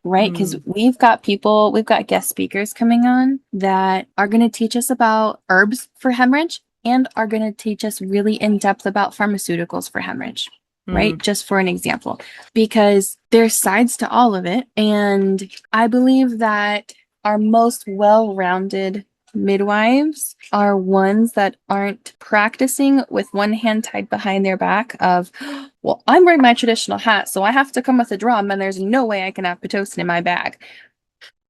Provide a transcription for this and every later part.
right? Because we've got guest speakers coming on that are going to teach us about herbs for hemorrhage and are going to teach us really in depth about pharmaceuticals for hemorrhage, right? Just for an example, because there's sides to all of it. And I believe that our most well-rounded midwives are ones that aren't practicing with one hand tied behind their back of, well, I'm wearing my traditional hat, so I have to come with a drum, and there's no way I can have Pitocin in my bag.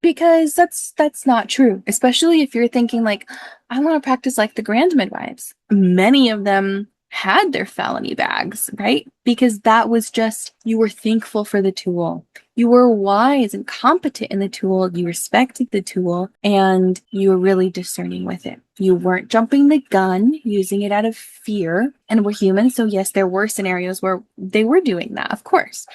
Because that's not true, especially if you're thinking like, I want to practice like the grand midwives. Many of them had their felony bags, right? Because that was just, you were thankful for the tool. You were wise and competent in the tool. You respected the tool and you were really discerning with it. You weren't jumping the gun, using it out of fear. And we're human. So yes, there were scenarios where they were doing that, of course.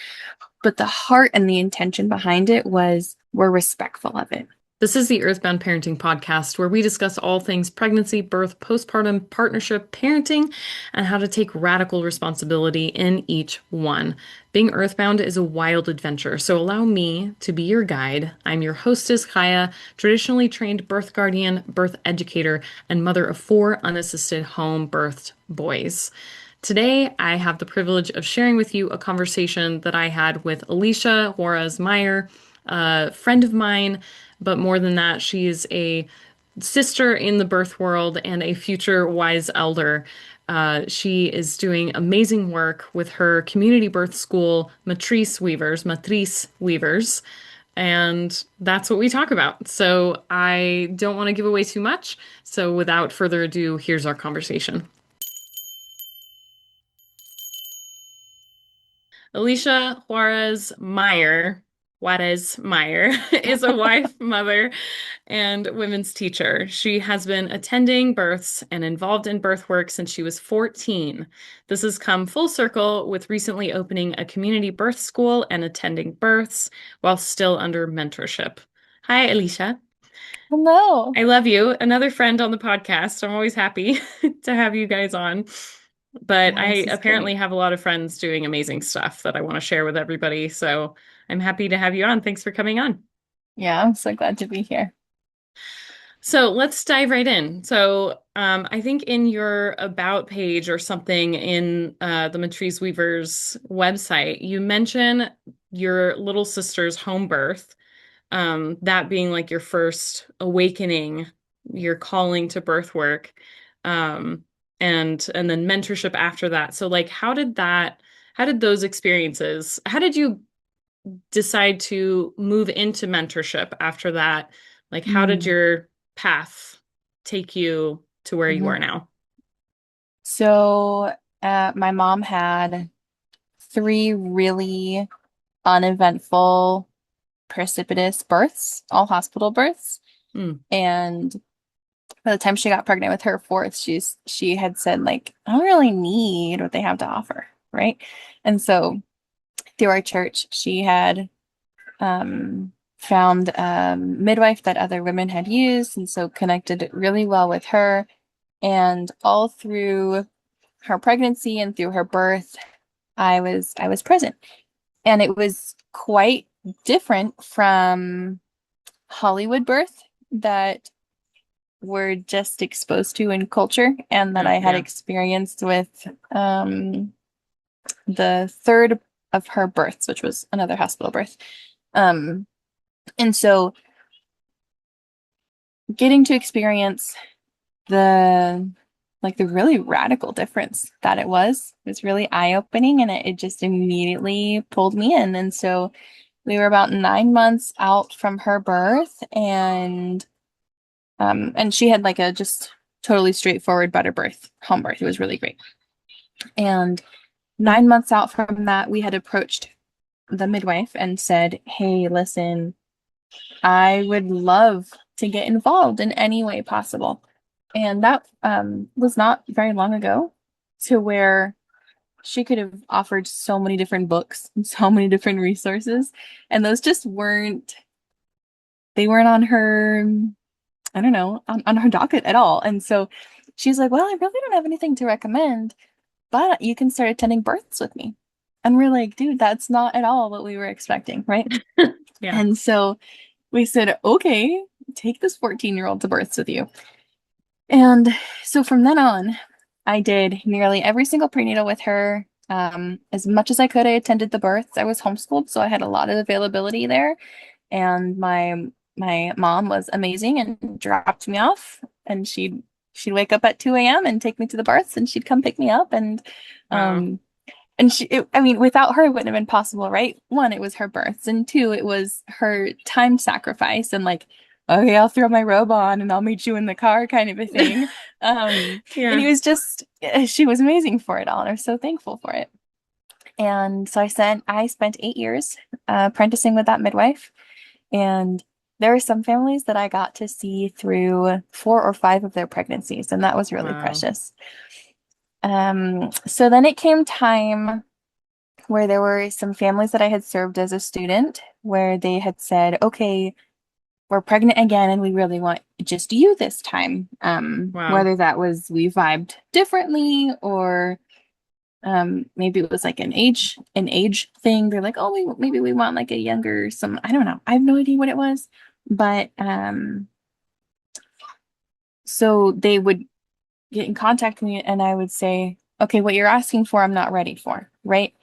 But the heart and the intention behind it was, we're respectful of it. This is the Earthbound Parenting Podcast, where we discuss all things pregnancy, birth, postpartum, partnership, parenting, and how to take radical responsibility in each one. Being earthbound is a wild adventure, so allow me to be your guide. I'm your hostess, Chaya, traditionally trained birth guardian, birth educator, and mother of 4 unassisted home-birthed boys. Today, I have the privilege of sharing with you a conversation that I had with Alisha Meyer, a friend of mine, but more than that, she is a sister in the birth world and a future wise elder. She is doing amazing work with her community birth school, Matriz Weavers, and that's what we talk about. So I don't want to give away too much. So without further ado, here's our conversation. Alisha Juarez Meyer is a wife, mother, and women's teacher. She has been attending births and involved in birth work since she was 14. This has come full circle with recently opening a community birth school and attending births while still under mentorship. Hi, Alisha. Hello. I love you. Another friend on the podcast. I'm always happy to have you guys on. But I apparently have a lot of friends doing amazing stuff that I want to share with everybody. So I'm happy to have you on. Thanks for coming on. Yeah, I'm so glad to be here. So let's dive right in. So I think in your about page or something in the Matriz Weavers website, you mention your little sister's home birth, that being like your first awakening, your calling to birth work. And then mentorship after that. So like how did those experiences, how did you decide to move into mentorship after that? Like how did your path take you to where you are now? So my mom had 3 really uneventful, precipitous births, all hospital births. And by the time she got pregnant with her 4th, she had said, like, I don't really need what they have to offer, right? And so through our church, she had found a midwife that other women had used, and so connected really well with her. And all through her pregnancy and through her birth, I was present. And it was quite different from Hollywood birth that we're just exposed to in culture and that I had experienced with the 3rd of her births, which was another hospital birth. And so getting to experience the really radical difference that it was really eye-opening, and it just immediately pulled me in. And so we were about 9 months out from her birth, and she had like a just totally straightforward butter birth, home birth. It was really great. And 9 months out from that, we had approached the midwife and said, hey, listen, I would love to get involved in any way possible. And that was not very long ago, to where she could have offered so many different books and so many different resources. And those just weren't on her, I don't know, on her docket at all. And so she's like, well, I really don't have anything to recommend, but you can start attending births with me. And we're like, dude, that's not at all what we were expecting, right? Yeah. And so we said, okay, take this 14-year-old to births with you. And so from then on, I did nearly every single prenatal with her. As much as I could, I attended the births. I was homeschooled, so I had a lot of availability there. And my mom was amazing and dropped me off, and she'd wake up at 2 a.m. and take me to the births, and she'd come pick me up. Wow. And I mean, without her, it wouldn't have been possible, right? One, it was her births, and two, it was her time sacrifice and like, okay, I'll throw my robe on and I'll meet you in the car kind of a thing. And Yeah. he was just, she was amazing for it all, and I'm so thankful for it. And so I spent 8 years apprenticing with that midwife, and there are some families that I got to see through 4 or 5 of their pregnancies, and that was really Wow. precious. So then it came time where there were some families that I had served as a student where they had said, okay, we're pregnant again and we really want just you this time. Wow. Whether that was we vibed differently or maybe it was like an age thing. They're like, oh, maybe we want like a younger some, I don't know. I have no idea what it was. But so they would get in contact with me and I would say, okay, what you're asking for, I'm not ready for, right?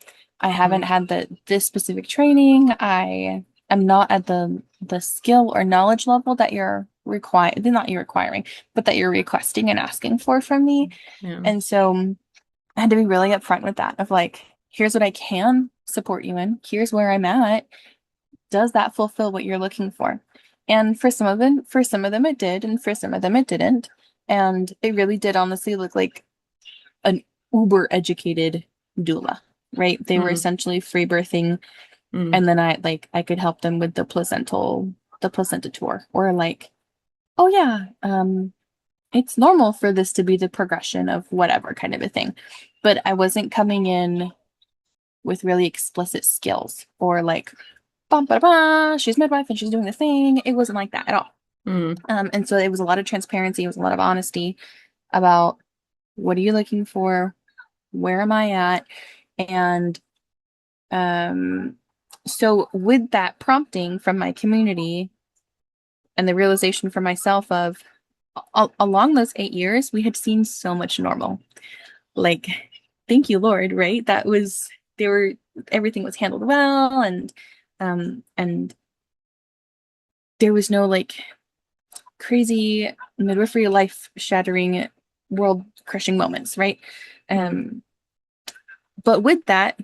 I haven't Mm. had this specific training. I am not at the skill or knowledge level that you're not you're requiring, but that you're requesting and asking for from me. Yeah. And so I had to be really upfront with that of like, here's what I can support you in. Here's where I'm at. Does that fulfill what you're looking for? And for some of them it did, and for some of them it didn't. And it really did honestly look like an uber educated doula, right? They were Mm. essentially free birthing, Mm. and then I could help them with the placenta tour, or like, oh yeah, it's normal for this to be the progression of whatever kind of a thing. But I wasn't coming in with really explicit skills or like, bum, ba, ba, she's midwife and she's doing the thing. It wasn't like that at all. Mm. And so it was a lot of transparency. It was a lot of honesty about what are you looking for? Where am I at? And um, so with that prompting from my community and the realization for myself of along those 8 years, we had seen so much normal. Like, thank you, Lord, right? They were, everything was handled well, and there was no like crazy midwifery life shattering world crushing moments, right? Mm. Um, but with that,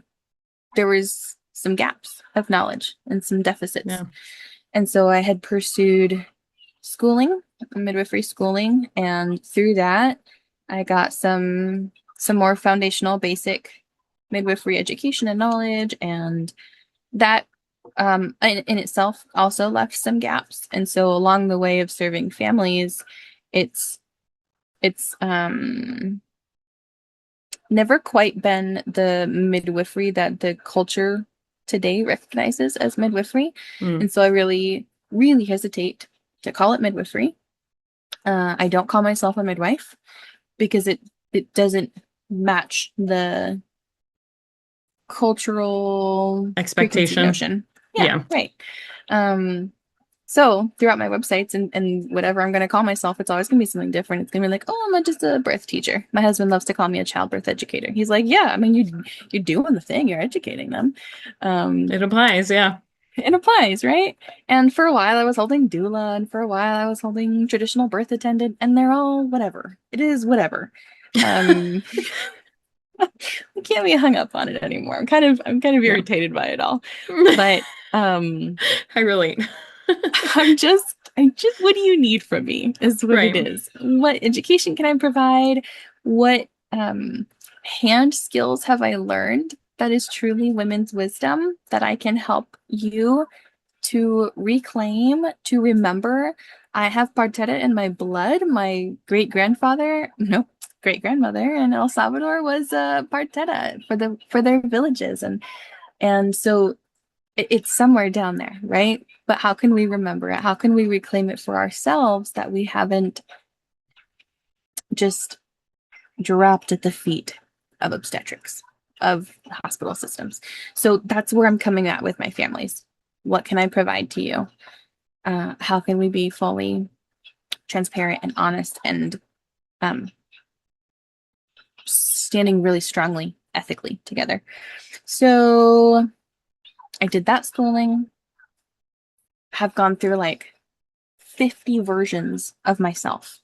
there was some gaps of knowledge and some deficits. Yeah. And so I had pursued schooling, midwifery schooling, and through that, I got some more foundational basic midwifery education and knowledge, and that in itself also left some gaps. And so along the way of serving families, it's it's never quite been the midwifery that the culture today recognizes as midwifery. Mm. And so I really, really hesitate to call it midwifery. I don't call myself a midwife because it doesn't match the cultural preconceived Expectation. notion. Yeah, Yeah. right. So throughout my websites and whatever I'm going to call myself, it's always going to be something different. It's going to be like, oh, I'm just a birth teacher. My husband loves to call me a childbirth educator. He's like, yeah, I mean, you're doing the thing. You're educating them. It applies. Yeah. It applies, right? And for a while I was holding doula, and for a while I was holding traditional birth attendant, and they're all whatever. It is whatever. Um, I can't be hung up on it anymore. I'm kind of Yeah. irritated by it all. But I relate. I just what do you need from me is what it Right. is. What education can I provide? What hand skills have I learned that is truly women's wisdom that I can help you to reclaim, to remember? I have Parteta in my blood. My great grandmother in El Salvador was Parteta for their villages, and so it's somewhere down there, right? But how can we remember it? How can we reclaim it for ourselves that we haven't just dropped at the feet of obstetrics? of hospital systems. So that's where I'm coming at with my families. What can I provide to you? How can we be fully transparent and honest and um, standing really strongly ethically together? So I did that schooling, have gone through like 50 versions of myself.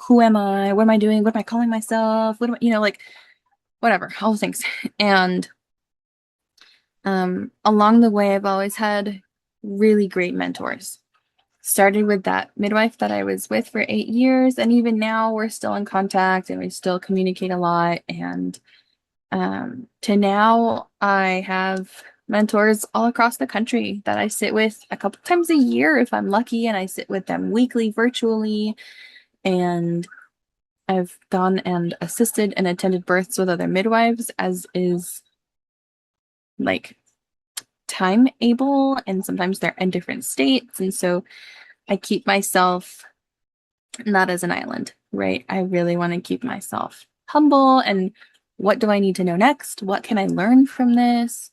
Who am I? What am I doing? What am I calling myself? What am I, like whatever, all the things. And along the way, I've always had really great mentors. Started with that midwife that I was with for 8 years, and even now we're still in contact and we still communicate a lot. And to now, I have mentors all across the country that I sit with a couple times a year if I'm lucky, and I sit with them weekly virtually. And I've gone and assisted and attended births with other midwives, as is like time able, and sometimes they're in different states. And so I keep myself not as an island, right? I really want to keep myself humble. And what do I need to know next? What can I learn from this?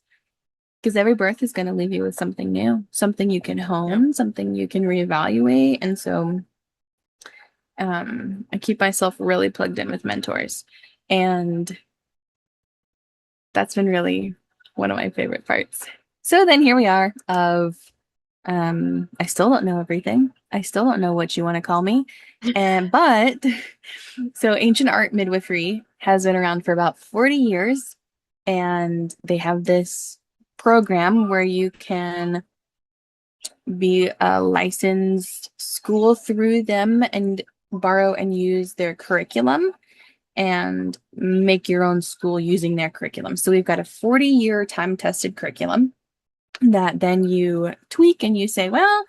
Because every birth is going to leave you with something new, something you can Yep. hone, something you can reevaluate. And so I keep myself really plugged in with mentors. And that's been really one of my favorite parts. So then here we are of I still don't know everything. I still don't know what you want to call me. But so ancient art midwifery has been around for about 40 years, and they have this program where you can be a licensed school through them and borrow and use their curriculum and make your own school using their curriculum. So we've got a 40-year time-tested curriculum that then you tweak and you say, well,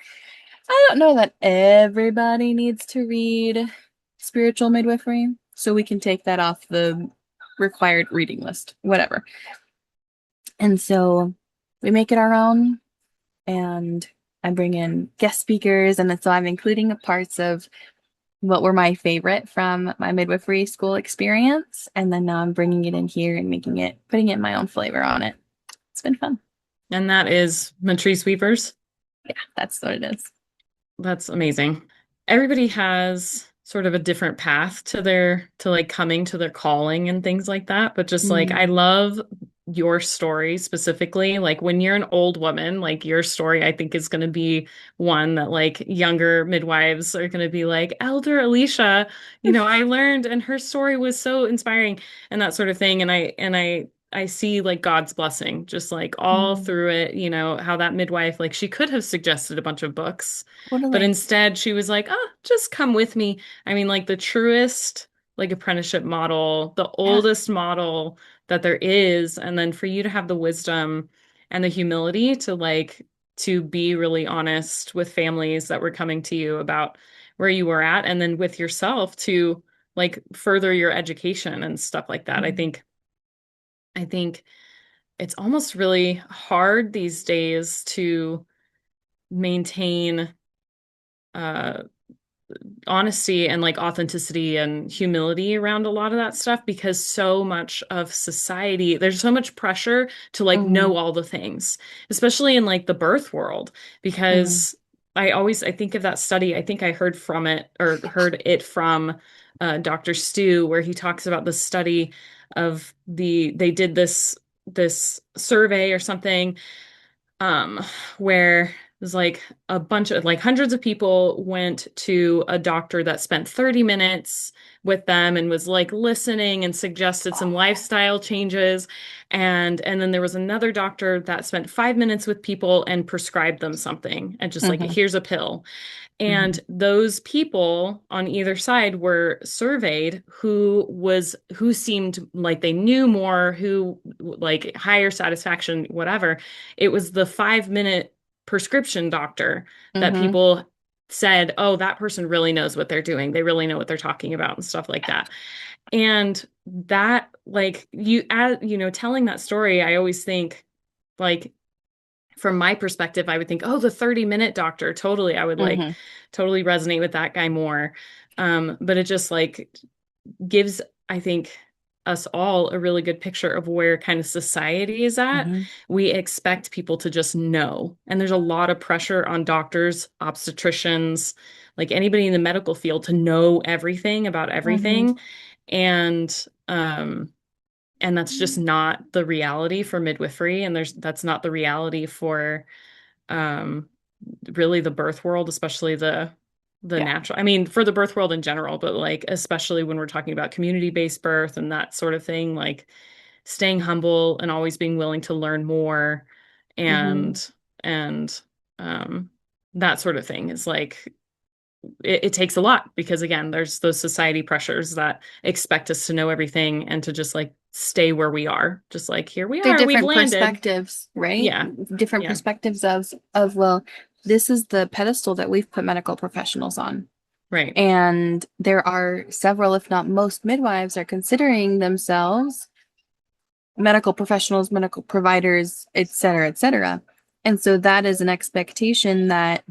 I don't know that everybody needs to read spiritual midwifery, so we can take that off the required reading list, whatever. And so we make it our own, and I bring in guest speakers, and so I'm including parts of what were my favorite from my midwifery school experience, and then now I'm bringing it in here and putting it my own flavor on it. It's been fun. And that is matrizweavers. Yeah, that's what it is. That's amazing. Everybody has sort of a different path to like coming to their calling and things like that. But just like, I love your story specifically. Like when you're an old woman, like your story, I think is going to be one that like younger midwives are going to be like, Elder Alisha, I learned and her story was so inspiring and that sort of thing. And I see like God's blessing just like all through it, how that midwife, like she could have suggested a bunch of books, but Totally. instead she was like, oh, just come with me. I mean, like the truest like apprenticeship model, the Yeah. oldest model that there is. And then for you to have the wisdom and the humility to be really honest with families that were coming to you about where you were at, and then with yourself to like further your education and stuff like that. I think it's almost really hard these days to maintain uh, honesty and like authenticity and humility around a lot of that stuff because so much of society, there's so much pressure to like Mm-hmm. know all the things, especially in like the birth world, Mm-hmm. because I think of that study, I think I heard it from Dr. Stu, where he talks about the study of they did this survey or something um, where it was like a bunch of like hundreds of people went to a doctor that spent 30 minutes with them and was like listening and suggested some lifestyle changes. And then there was another doctor that spent 5 minutes with people and prescribed them something and just like, Mm-hmm. here's a pill. Mm-hmm. And those people on either side were surveyed who seemed like they knew more, who like higher satisfaction, whatever. It was the 5 minute prescription doctor that Mm-hmm. people said, oh, that person really knows what they're doing. They really know what they're talking about and stuff like that. And that like telling that story, I always think like from my perspective, I would think, oh, the 30-minute doctor, totally. I would like Mm-hmm. totally resonate with that guy more. But it just like gives, I think, us all a really good picture of where kind of society is at. Mhm. We expect people to just know. And there's a lot of pressure on doctors, obstetricians, like anybody in the medical field to know everything about Mhm. everything. And and that's just not the reality for midwifery. And that's not the reality for um really the birth world, especially the Yeah. natural. I mean, for the birth world in general, but like especially when we're talking about community-based birth and that sort of thing, like staying humble and always being willing to learn more Mhm. and um that sort of thing is like it takes a lot because again, there's those society pressures that expect us to know everything and to just like stay where we are. Just like here we They're are, we've different landed. perspectives, right? Yeah. Different Yeah. perspectives of well, this is the pedestal that we've put medical professionals on. Right. And there are several, if not most, midwives are considering themselves medical professionals, medical providers, et cetera, et cetera. And so that is an expectation that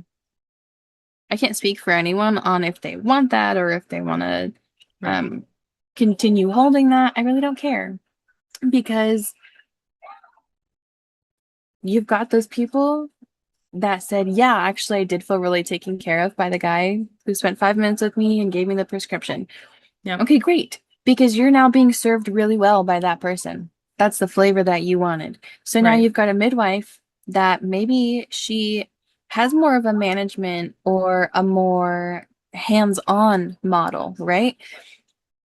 I can't speak for anyone on if they want that or if they want to Right. um, continue holding that. I really don't care because you've got those people that said, yeah, actually, I did feel really taken care of by the guy who spent 5 minutes with me and gave me the prescription. Yep. Okay, great. Because you're now being served really well by that person. That's the flavor that you wanted. So now Right. you've got a midwife that maybe she has more of a management or a more hands-on model, right?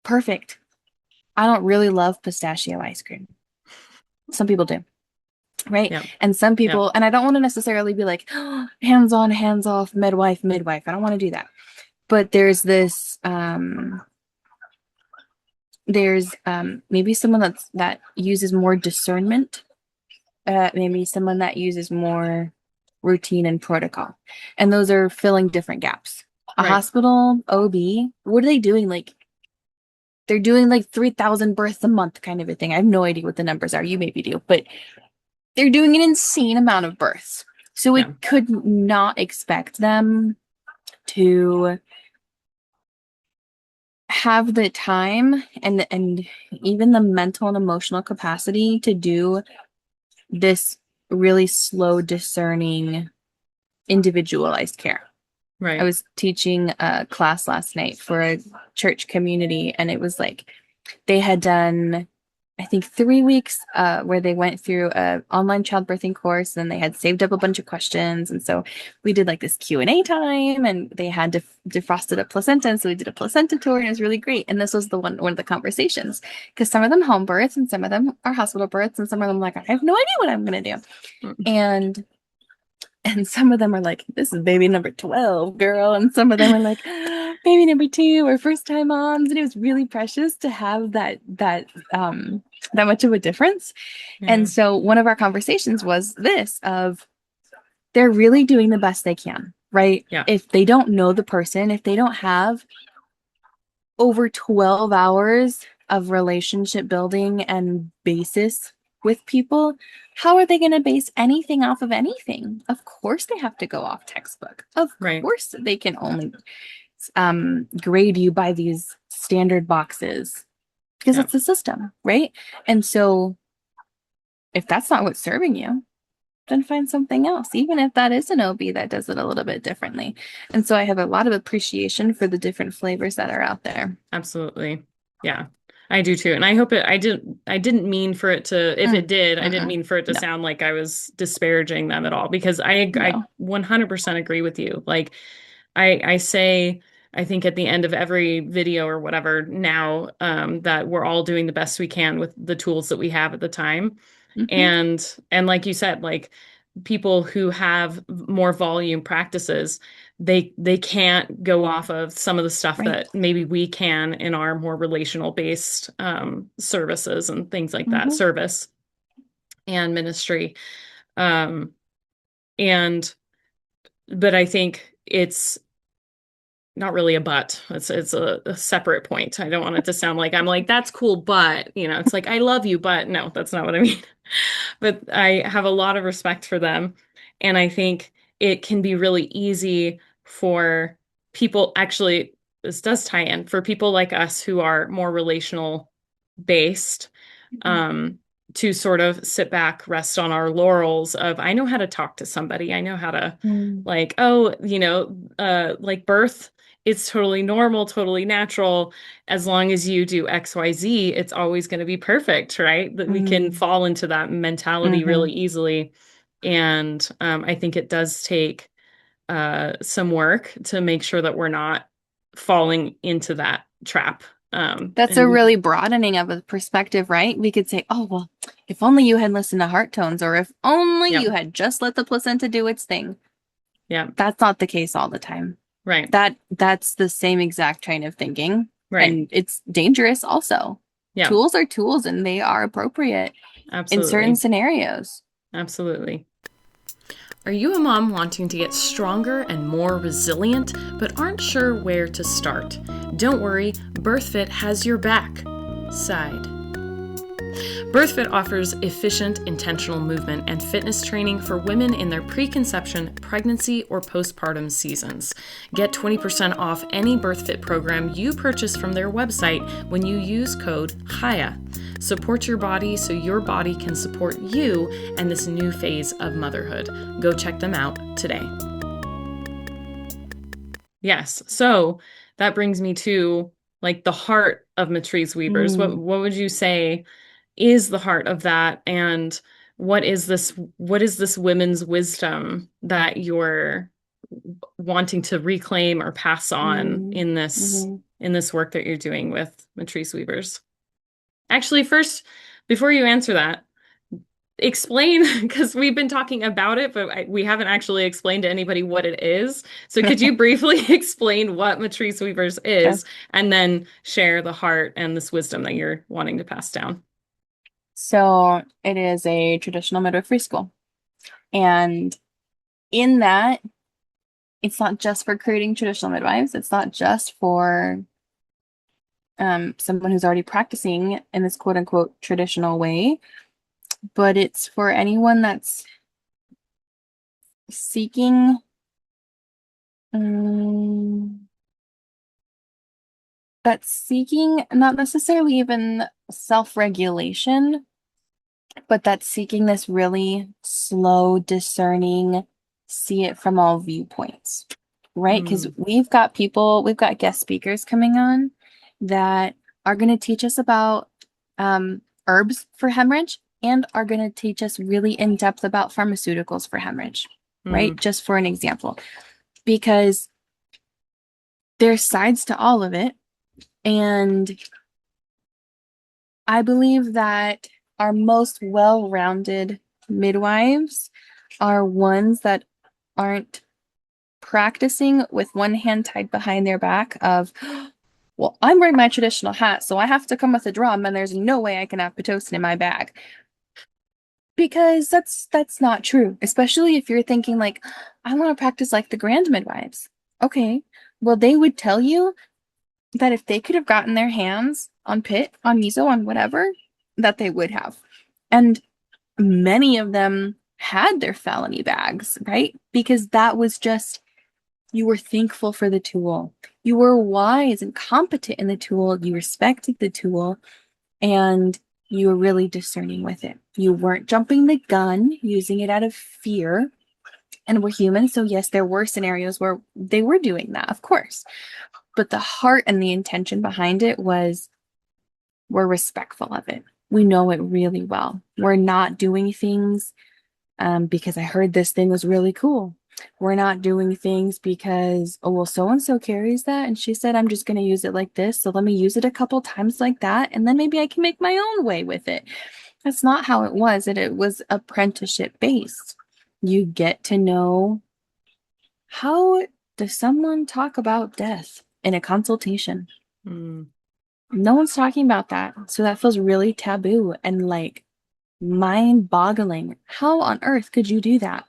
Perfect. I don't really love pistachio ice cream. Some people do, right? Yep. And some Yep. people, and I don't want to necessarily be like, oh, hands-on, hands-off, midwife, midwife. I don't want to do that. But there's maybe someone that uses more discernment, maybe someone that uses more routine and protocol, and those are filling different gaps. A Right. hospital OB, what are they doing? Like they're doing like 3,000 births a month kind of a thing. I have no idea what the numbers are. You maybe do, but they're doing an insane amount of births. So we Yeah. could not expect them to have the time and even the mental and emotional capacity to do this really slow discerning individualized care. I Right. was teaching a class last night for a church community and it was like they had done I think 3 weeks where they went through a online childbirthing course and they had saved up a bunch of questions. And so we did like this Q&A time and they had defrosted a placenta. And so we did a placenta tour and it was really great. And this was one of the conversations because some of them home births and some of them are hospital births and some of them like, I have no idea what I'm going to do. Mm. And some of them are like, this is baby number 12, girl. And some of them are like, baby number 2 or first time moms. And it was really precious to have that much of a difference. And Yeah. so one of our conversations was this of they're really doing the best they can, right? Yeah. If they don't know the person, if they don't have over 12 hours of relationship building and basis with people, how are they going to base anything off of anything? Of course, they have to go off textbook. Of Right. course, they can only grade you by these standard boxes because Yeah. it's the system, right? And so, if that's not what's serving you, then find something else, even if that is an OB that does it a little bit differently. And so, I have a lot of appreciation for the different flavors that are out there. Absolutely. Yeah. I do too. And I hope I didn't mean for it to, if it did, I didn't Mm-mm. mean for it to No, sound like I was disparaging them at all because I no. 100% agree with you. Like I say, I think at the end of every video or whatever now, that we're all doing the best we can with the tools that we have at the time. Hmm. And like you said, like people who have more volume practices, they can't go off of some of the stuff Right. that maybe we can in our more relational based services and things like that, Hmm. service and ministry. Um, and but I think it's not really a but. It's a separate point. I don't want it to sound like I'm like, that's cool, but it's like I love you, but no, that's not what I mean. But I have a lot of respect for them. And I think it can be really easy for people, actually, this does tie in for people like us who are more relational based, um, to sort of sit back, rest on our laurels of, I know how to talk to somebody. I know how to Mm, like, oh, like birth, it's totally normal, totally natural. As long as you do XYZ, it's always going to be perfect, right? That we can mm, fall into that mentality really mhm. easily. And I think it does take some work to make sure that we're not falling into that trap. That's a And really broadening of a perspective, right? We could say, oh, well, if only you had listened to heart tones, or if only yeah, you had just let the placenta do its thing. yeah, That's not the case all the time. right, That's the same exact train of thinking. right. And it's dangerous also. Yeah, Tools are tools and they are appropriate in certain absolutely. scenarios. Absolutely. Are you a mom wanting to get stronger and more resilient, but aren't sure where to start? Don't worry, BirthFit has your back. Side. BirthFit offers efficient, intentional movement and fitness training for women in their preconception, pregnancy, or postpartum seasons. Get 20% off any BirthFit program you purchase from their website when you use code Chaya. Support your body so your body can support you and this new phase of motherhood. Go check them out today. Yes, so that brings me to like the heart of Matriz weavers. Mm, What would you say is the heart of that, and what is this women's wisdom that you're wanting to reclaim or pass on mm, in this mhm. in this work that you're doing with Matriz weavers? Actually, first, before you answer that, explain, because we've been talking about it, but we haven't actually explained to anybody what it is. So could you briefly explain what Matriz Weavers Okay. is, and then share the heart and this wisdom that you're wanting to pass down? So it is a traditional midwifery school. And in that, it's not just for creating traditional midwives. It's not just for someone who's already practicing in this quote unquote traditional way, but it's for anyone that's seeking um, not necessarily even self-regulation, but that's seeking this really slow, discerning, see it from all viewpoints, right? Because Mm, we've got guest speakers coming on that are going to teach us about herbs for hemorrhage and are going to teach us really in depth about pharmaceuticals for hemorrhage, right? mm, Just for an example, because there's sides to all of it. And I believe that our most well-rounded midwives are ones that aren't practicing with one hand tied behind their back of, well, I'm wearing my traditional hat, so I have to come with a drum, and there's no way I can have Pitocin in my bag. Because that's not true, especially if you're thinking like, I want to practice like the grand midwives. Okay, well, they would tell you that if they could have gotten their hands on pit, on miso, on whatever, that they would have. And many of them had their felony bags, right? Because that was just, you were thankful for the tool. You were wise and competent in the tool. You respected the tool and you were really discerning with it. You weren't jumping the gun, using it out of fear. And we're human. So, yes, there were scenarios where they were doing that, of course. But the heart and the intention behind it was we're respectful of it. We know it really well. We're not doing things because I heard this thing was really cool. We're not doing things because, oh, well, so and so carries that. And she said, I'm just going to use it like this. So let me use it a couple times like that. And then maybe I can make my own way with it. That's not how it was. It was apprenticeship based. You get to know how does someone talk about death in a consultation? mm, No one's talking about that. So that feels really taboo and like mind-boggling. How on earth could you do that?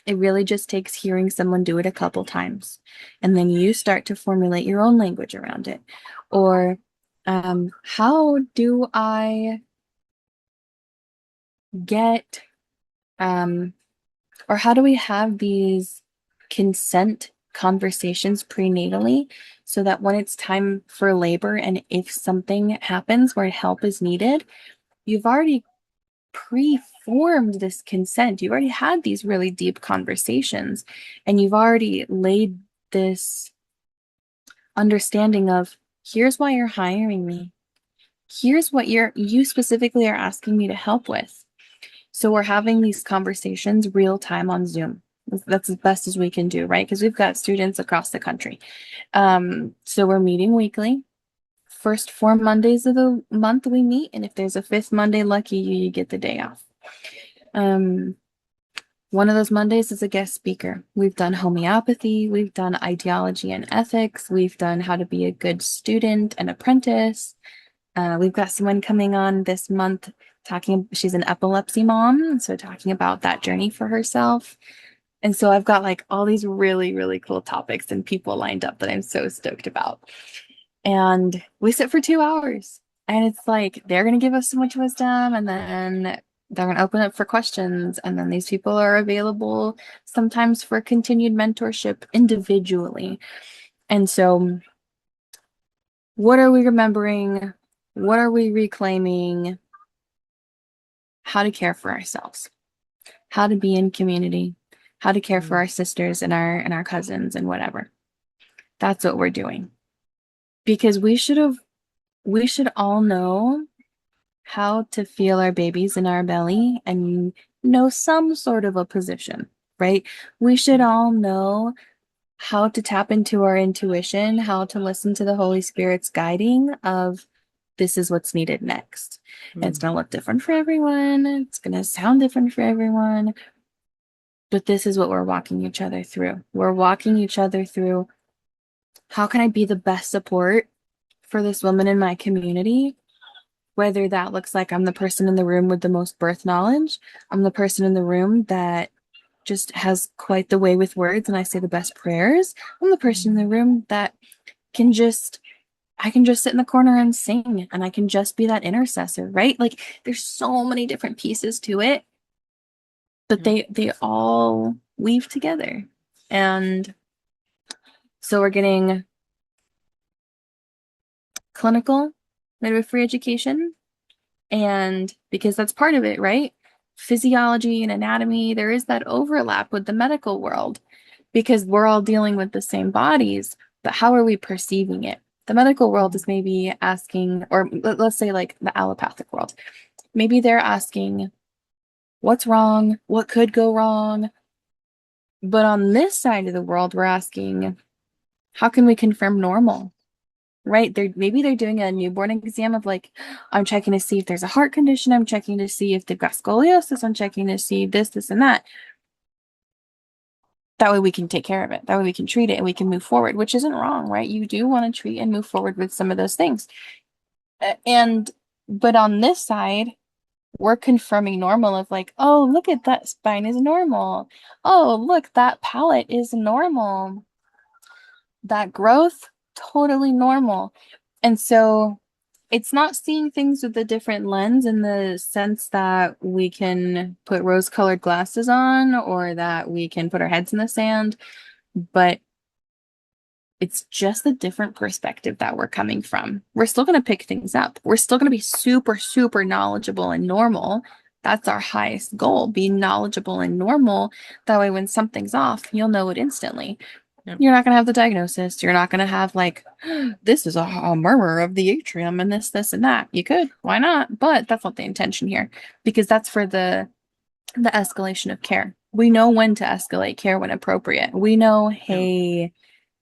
It really just takes hearing someone do it a couple times. And then you start to formulate your own language around it. Or how do I get, or how do we have these consent conversations prenatally so that when it's time for labor and if something happens where help is needed, you've already preformed this consent. You've already had these really deep conversations and you've already laid this understanding of here's why you're hiring me. Here's what you specifically are asking me to help with. So we're having these conversations real time on Zoom. That's as best as we can do, right? Because we've got students across the country. So we're meeting weekly. First 4 Mondays of the month we meet, and if there's a fifth Monday, lucky you, you get the day off. One of those Mondays is a guest speaker. We've done homeopathy, we've done ideology and ethics, we've done how to be a good student and apprentice. We've got someone coming on this month she's an epilepsy mom, so talking about that journey for herself. And so I've got like all these really, really cool topics and people lined up that I'm so stoked about. And we sit for 2 hours and it's like they're going to give us so much wisdom and then they're going to open up for questions. And then these people are available sometimes for continued mentorship individually. And so what are we remembering? What are we reclaiming? How to care for ourselves, how to be in community, how to care for our sisters and our cousins and whatever. That's what we're doing. Because we should all know how to feel our babies in our belly and know some sort of a position, right? We should all know how to tap into our intuition, how to listen to the Holy Spirit's guiding of this is what's needed next. And it's going to look different for everyone. It's going to sound different for everyone. But this is what we're walking each other through. We're walking each other through how can I be the best support for this woman in my community? Whether that looks like I'm the person in the room with the most birth knowledge, I'm the person in the room that just has quite the way with words and I say the best prayers. I'm the person in the room that I can just sit in the corner and sing and I can just be that intercessor, right? Like there's so many different pieces to it, but they all weave together. And so we're getting clinical midwifery education, and because that's part of it, right? Physiology and anatomy, there is that overlap with the medical world because we're all dealing with the same bodies, but how are we perceiving it? The medical world is maybe asking, or let's say like the allopathic world, maybe they're asking, what's wrong? What could go wrong? But on this side of the world, we're asking, how can we confirm normal? Right? Maybe they're doing a newborn exam of like, I'm checking to see if there's a heart condition. I'm checking to see if they've got scoliosis. I'm checking to see this, and that. That way we can take care of it. That way we can treat it and we can move forward, which isn't wrong, right? You do want to treat and move forward with some of those things. But on this side, we're confirming normal of like, oh, look at that spine is normal. Oh, look, that palate is normal. That growth, totally normal. And so it's not seeing things with a different lens in the sense that we can put rose-colored glasses on or that we can put our heads in the sand, but it's just a different perspective that we're coming from. We're still going to pick things up. We're still going to be super, super knowledgeable and normal. That's our highest goal, be knowledgeable and normal. That way, when something's off, you'll know it instantly. Yep. You're not going to have the diagnosis. You're not going to have like, this is a murmur of the atrium and this, and that. You could, why not? But that's not the intention here because that's for the escalation of care. We know when to escalate care when appropriate. We know, hey,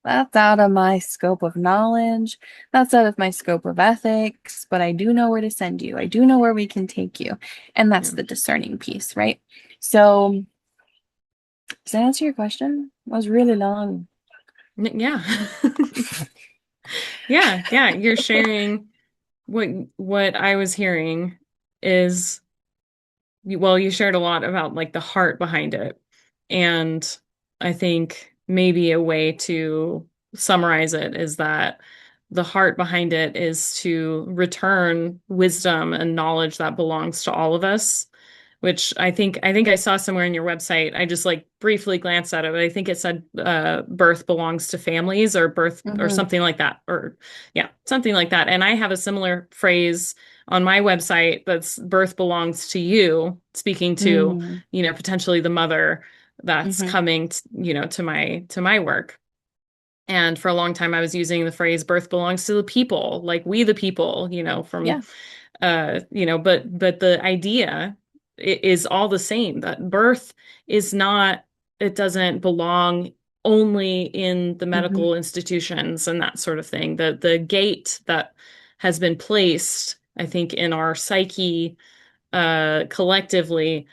that's out of my scope of knowledge. That's out of my scope of ethics, but I do know where to send you. I do know where we can take you. And that's the discerning piece, right? So does that answer your question? It was really long. Yeah. Yeah. You're sharing what I was hearing is, well, you shared a lot about like the heart behind it. And I think maybe a way to summarize it is that the heart behind it is to return wisdom and knowledge that belongs to all of us which I think I saw somewhere on your website. I just like briefly glanced at it, but I think it said birth belongs to families or birth or Mm-hmm. something like that. Or yeah, something like that. And I have a similar phrase on my website that's birth belongs to you, speaking to, Mm-hmm. potentially the mother that's Mm-hmm. coming, to my work. And for a long time, I was using the phrase birth belongs to the people, like we the people, from Yeah. but the idea is all the same, that birth is not, it doesn't belong only in the Mm-hmm. medical institutions and that sort of thing. The gate that has been placed, I think, in our psyche collectively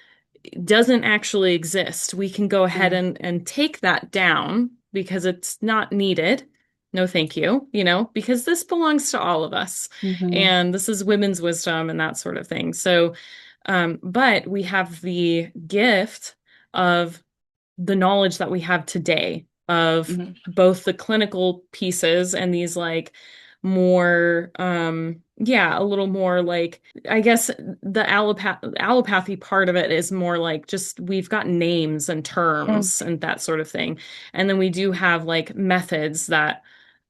doesn't actually exist. We can go ahead Mm-hmm. and take that down because it's not needed. No, thank you, because this belongs to all of us. Mm-hmm. And this is women's wisdom and that sort of thing. So, but we have the gift of the knowledge that we have today of Mm-hmm. both the clinical pieces and these like more a little more like, I guess the allopathy part of it is more like just we've got names and terms and that sort of thing. And then we do have like methods that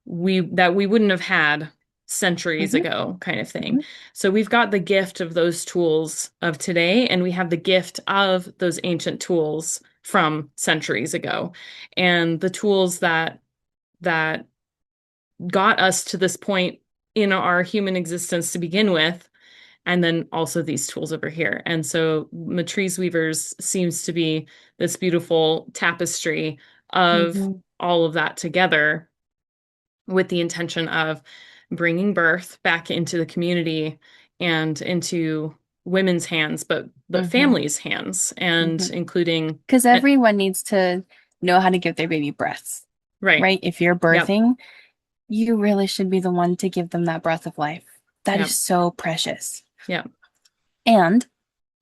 we wouldn't have had centuries Mm-hmm. ago, kind of Mm-hmm. thing. So we've got the gift of those tools of today, and we have the gift of those ancient tools from centuries ago. And the tools that got us to this point in our human existence to begin with, and then also these tools over here. And so Matriz Weavers seems to be this beautiful tapestry of Mm-hmm. all of that together with the intention of bringing birth back into the community and into women's hands, but Mm-hmm. families' hands, and Mm-hmm. including Because everyone needs to know how to give their baby breaths, right. right? If you're Yep. birthing, you really should be the one to give them that breath of life. That is Yep. so precious. Yep. And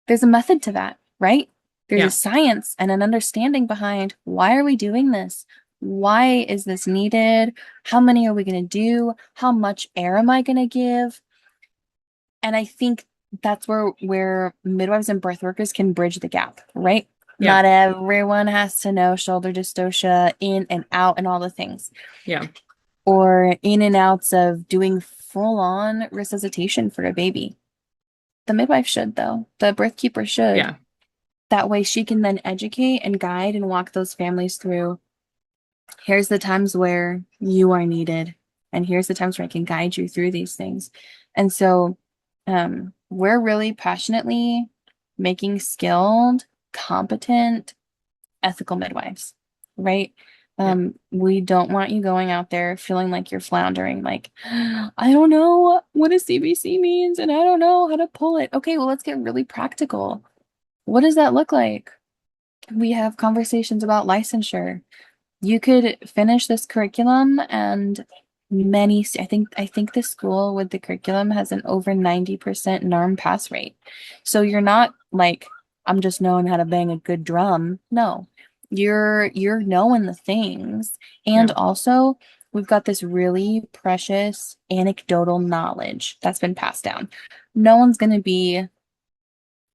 there's a method to that, right? There's a Yeah. science and an understanding behind why are we doing this? Why is this needed? How many are we going to do? How much air am I going to give? And I think that's where midwives and birth workers can bridge the gap, right? Yeah. Not everyone has to know shoulder dystocia in and out and all the things, Yeah. or in and outs of doing full on resuscitation for a baby. The midwife should, though. The birth keeper should. Yeah. That way she can then educate and guide and walk those families through. Here's the times where you are needed, and here's the times where I can guide you through these things. And so we're really passionately making skilled, competent, ethical midwives, right? Yeah. We don't want you going out there feeling like you're floundering, like, I don't know what a CBC means and I don't know how to pull it. Okay, well, let's get really practical. What does that look like? We have conversations about licensure. You could finish this curriculum and I think the school with the curriculum has an over 90% NARM pass rate. So you're not like, I'm just knowing how to bang a good drum. No. You're knowing the things. And Yeah. also we've got this really precious anecdotal knowledge that's been passed down. No one's going to be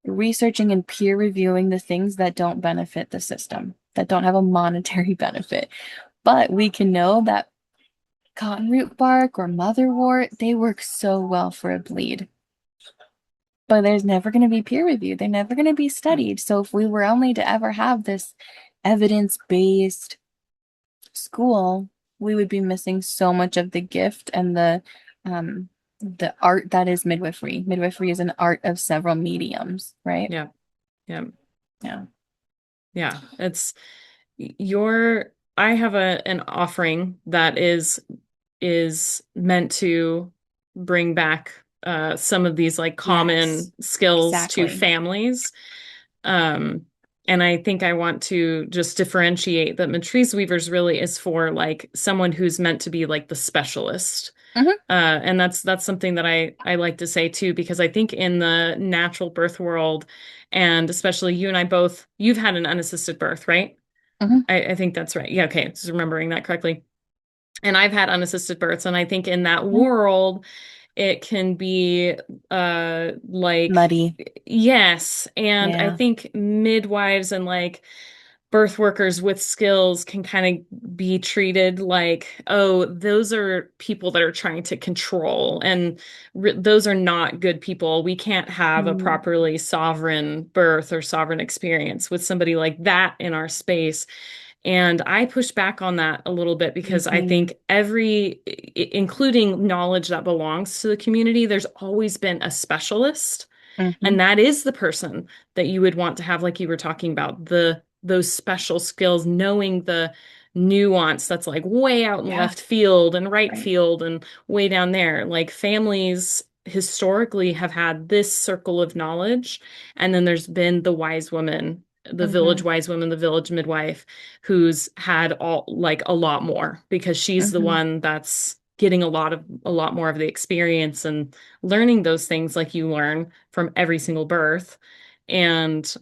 researching and peer reviewing the things that don't benefit the system, that don't have a monetary benefit. But we can know that cotton root bark or motherwort, they work so well for a bleed. But there's never going to be peer review. They're never going to be Yeah. studied. So if we were only to ever have this evidence-based school, we would be missing so much of the gift and the art that is midwifery. Midwifery is an art of several mediums, right? Yeah. Yeah. Yeah. Yeah. It's your I have an offering that is meant to bring back some of these like Yes, common skills to exactly. families. Um, and I think I want to just differentiate that Matriz Weavers really is for like someone who's meant to be like the specialist. Hmm. And that's something that I like to say too, because I think in the natural birth world, and especially you and I both, you've had an unassisted birth, right? Hmm. I think that's right. Yeah, okay, just remembering that correctly. And I've had unassisted births, and I think in that Hmm. world, It can be like Muddy. yes, and I Yeah. think midwives and like birth workers with skills can kind of be treated like, oh, those are people that are trying to control, and those are not good people. We can't have a Mm-hmm. properly sovereign birth or sovereign experience with somebody like that in our space. And I push back on that a little bit because I think including knowledge that belongs to the community, there's always been a specialist. Mm-hmm. And that is the person that you would want to have, like you were talking about, those special skills, knowing the nuance that's like way out in Yeah. left field and right Right. field and way down there. Like families historically have had this circle of knowledge, and then there's been the wise woman, the Mm-hmm. village wise woman, the village midwife, who's had all like a lot more because she's the Mm-hmm. one that's getting a lot more of the experience and learning those things like you learn from every single birth. And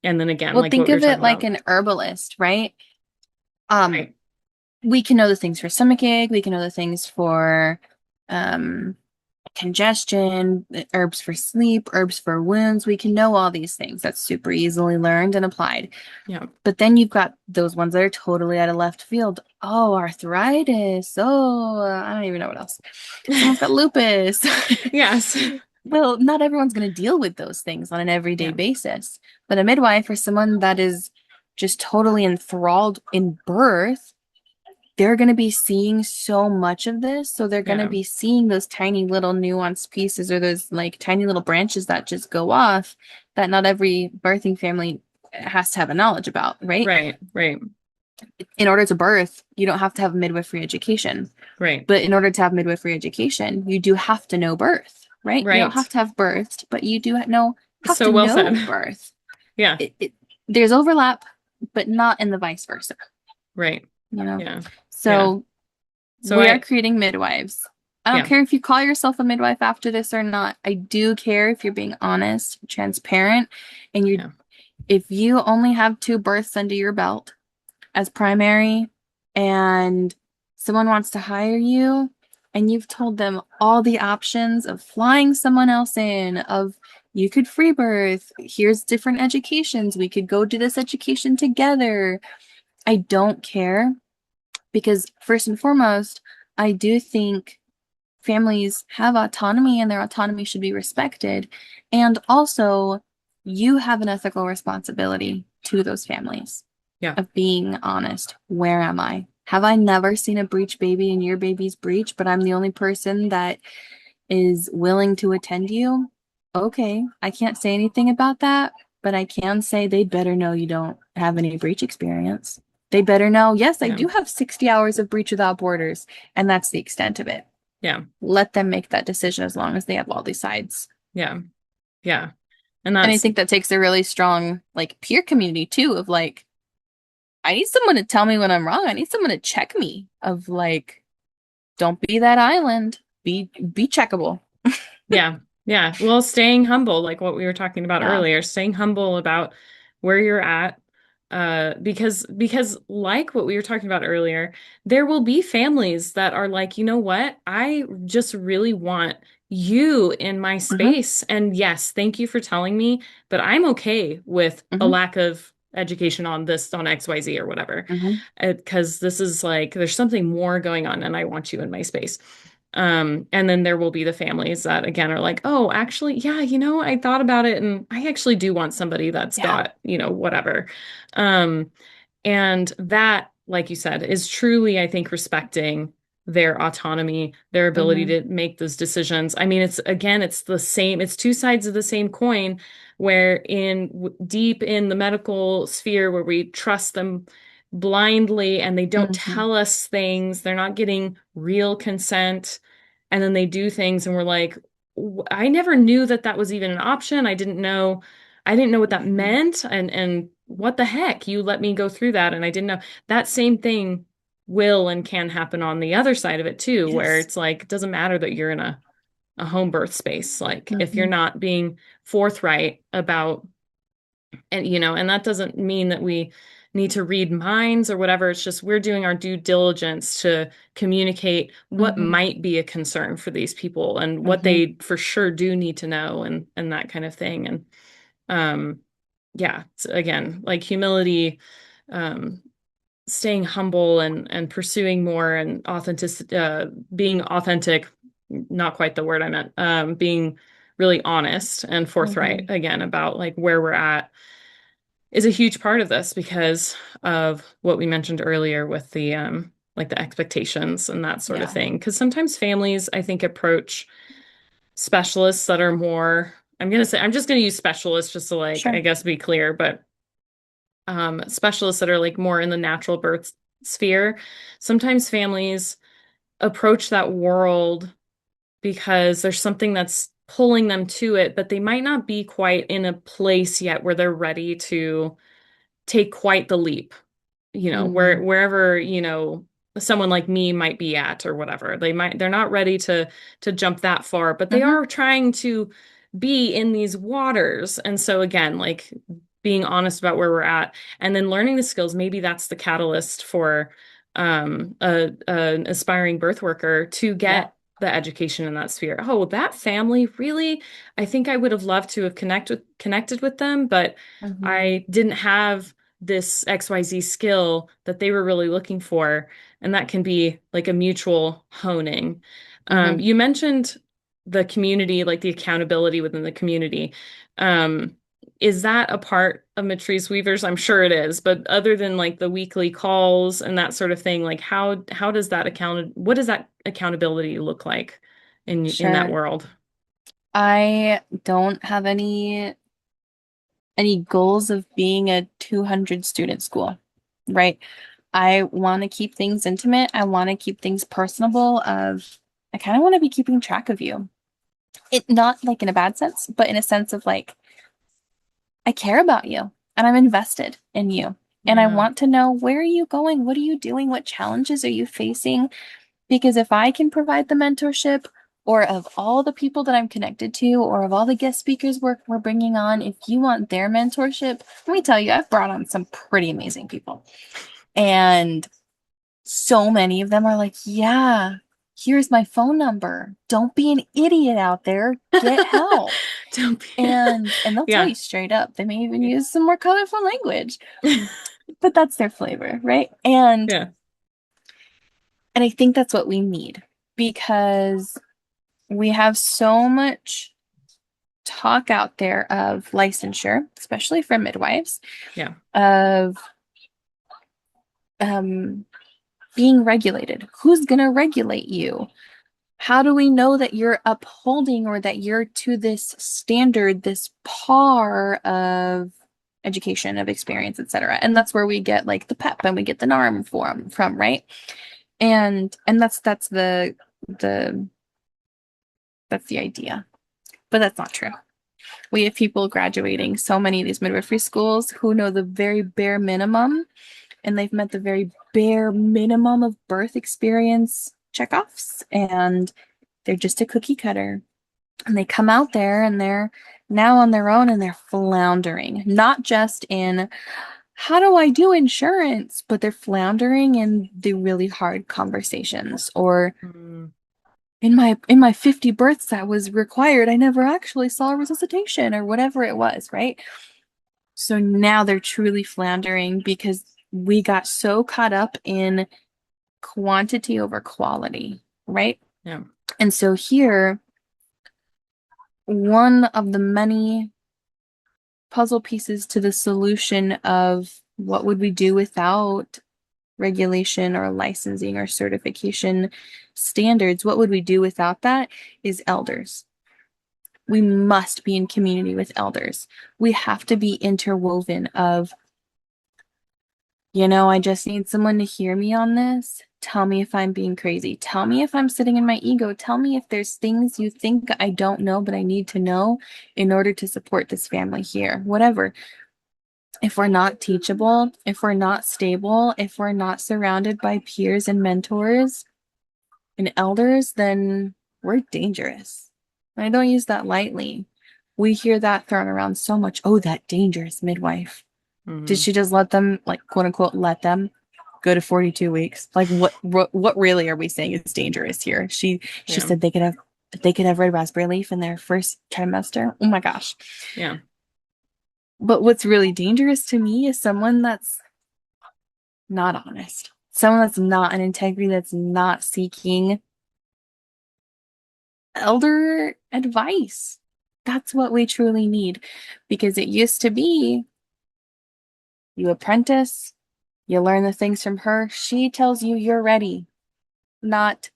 then again, Well, like what think we were of it talking like about. an herbalist, right? Um, Right. we can know the things for stomachache, we can know the things for um congestion, herbs for sleep, herbs for wounds. We can know all these things. That's super easily learned and applied. Yeah. But then you've got those ones that are totally out of left field. Oh, arthritis. Oh, I don't even know what else. Someone's got lupus. Yes. Well, not everyone's going to deal with those things on an everyday Yeah. basis. But a midwife or someone that is just totally enthralled in birth, they're going to be seeing so much of this. So they're going to Yeah. be seeing those tiny little nuanced pieces or those like tiny little branches that just go off that not every birthing family has to have a knowledge about, right? Right. Right. In order to birth, you don't have to have midwifery education. Right. But in order to have midwifery education, you do have to know birth, right? You don't have Right. to have birthed, but you do have So to well said. know birth. Yeah. There's overlap, but not in the vice versa, Right. you know? Yeah. Yeah. So So we are I, creating midwives. I don't yeah. care if you call yourself a midwife after this or not. I do care if you're being honest, transparent, and Yeah. if you only have two births under your belt as primary and someone wants to hire you and you've told them all the options of flying someone else in, of you could free birth, here's different educations, we could go do this education together. I don't care because first and foremost, I do think families have autonomy and their autonomy should be respected. And also, you have an ethical responsibility to those families Yeah. of being honest. Where am I? Have I never seen a breech baby and your baby's breech, but I'm the only person that is willing to attend you? Okay, I can't say anything about that, but I can say they better know you don't have any breech experience. They better know, yes, I Yeah. do have 60 hours of Breach Without Borders, and that's the extent of it. Yeah. Let them make that decision as long as they have all these sides. Yeah. Yeah. And And I that's think that takes a really strong like peer community too of like, I need someone to tell me when I'm wrong. I need someone to check me of like, don't be that island. Be checkable. yeah. Yeah. Well, staying humble, like what we were talking about Yeah. earlier, staying humble about where you're at. Because like what we were talking about earlier, there will be families that are like, you know what? I just really want you in my Hmm. space. And yes, thank you for telling me, but I'm okay with a Hmm. lack of education on this, on XYZ or whatever. Hmm. Because this is like, there's something more going on, and I want you in my space. And then there will be the families that again are like, oh, actually, yeah, I thought about it and I actually do want somebody that's Yeah. got, whatever. Um, and that, like you said, is truly, I think, respecting their autonomy, their ability Hmm. to make those decisions. I mean, it's the same, it's two sides of the same coin, where deep in the medical sphere where we trust them blindly and they don't Hmm. tell us things, they're not getting real consent, and then they do things and we're like, I never knew that that was even an option. I didn't know what that Hmm. meant, and what the heck, you let me go through that and I didn't know. That same thing will and can happen on the other side of it too, where Yes. it's like it doesn't matter that you're in a home birth space, like if you're Hmm. not being forthright about, and that doesn't mean that we need to read minds or whatever. It's just we're doing our due diligence to communicate what Mm-hmm. might be a concern for these people and what Mm-hmm. they for sure do need to know and that kind of thing. And yeah, so again, like humility, um, staying humble and pursuing more and authenticity, being authentic, not quite the word I meant, being really honest and forthright Mm-hmm. again about like where we're at is a huge part of this because of what we mentioned earlier with the like the expectations and that sort of Yeah, thing. Because sometimes families, I think, approach specialists that are more, I'm just gonna use specialists just to like, I sure. guess be clear, but specialists that are like more in the natural birth sphere. Sometimes families approach that world because there's something that's pulling them to it, but they might not be quite in a place yet where they're ready to take quite the leap, Mm-hmm. wherever, someone like me might be at or whatever. They're not ready to jump that far, but they Mm-hmm. are trying to be in these waters. And so again, like being honest about where we're at and then learning the skills, maybe that's the catalyst for an aspiring birth worker to Yeah. get the education in that sphere. Oh, that family really, I think I would have loved to have connected with them, but Mm-hmm. I didn't have this XYZ skill that they were really looking for. And that can be like a mutual honing. Mm-hmm. You mentioned the community, like the accountability within the community. Um, is that a part of Matriz Weavers? I'm sure it is, but other than like the weekly calls and that sort of thing, like how does that what does that accountability look like in that Sure. world? I don't have any goals of being a 200 student school, right? I want to keep things intimate. I want to keep things personable of I kind of want to be keeping track of you. It not like in a bad sense, but in a sense of like I care about you and I'm invested in you. And I Yeah. want to know where are you going? What are you doing? What challenges are you facing? Because if I can provide the mentorship, or of all the people that I'm connected to, or of all the guest speakers we're bringing on, if you want their mentorship, let me tell you, I've brought on some pretty amazing people. And so many of them are like, yeah, here's my phone number. Don't be an idiot out there. Get help. Don't be. And they'll tell Yeah. you straight up. They may even use some more colorful language, but that's their flavor, right? Yeah. And I think that's what we need because we have so much talk out there of licensure, especially for midwives, Yeah. of um, being regulated. Who's going to regulate you? How do we know that you're upholding or that you're to this standard, this par of education, of experience, etc.? And that's where we get like the PEP and we get the NARM from, right? And the that's the idea. But that's not true. We have people graduating so many of these midwifery schools who know the very bare minimum and they've met the very bare minimum of birth experience checkoffs and they're just a cookie cutter. And they come out there and they're now on their own and they're floundering, not just in how do I do insurance, but they're floundering in the really hard conversations or Mm. in my 50 births that was required, I never actually saw resuscitation or whatever it was, right? So now they're truly floundering because we got so caught up in quantity over quality, right? Yeah. And so here, one of the many puzzle pieces to the solution of what would we do without regulation or licensing or certification standards, what would we do without that is elders. We must be in community with elders. We have to be interwoven of, I just need someone to hear me on this. Tell me if I'm being crazy. Tell me if I'm sitting in my ego. Tell me if there's things you think I don't know, but I need to know in order to support this family here. Whatever. If we're not teachable, if we're not stable, if we're not surrounded by peers and mentors and elders, then we're dangerous. And I don't use that lightly. We hear that thrown around so much. Oh, that dangerous midwife. Did Hmm. she just let them, like, quote unquote, let them go to 42 weeks? Like, what really are we saying is dangerous here? She Yeah. said they could have red raspberry leaf in their first trimester. Oh my gosh. Yeah. But what's really dangerous to me is someone that's not honest, someone that's not an integrity, that's not seeking elder advice. That's what we truly need, because it used to be you apprentice, you learn the things from her. She tells you you're ready, not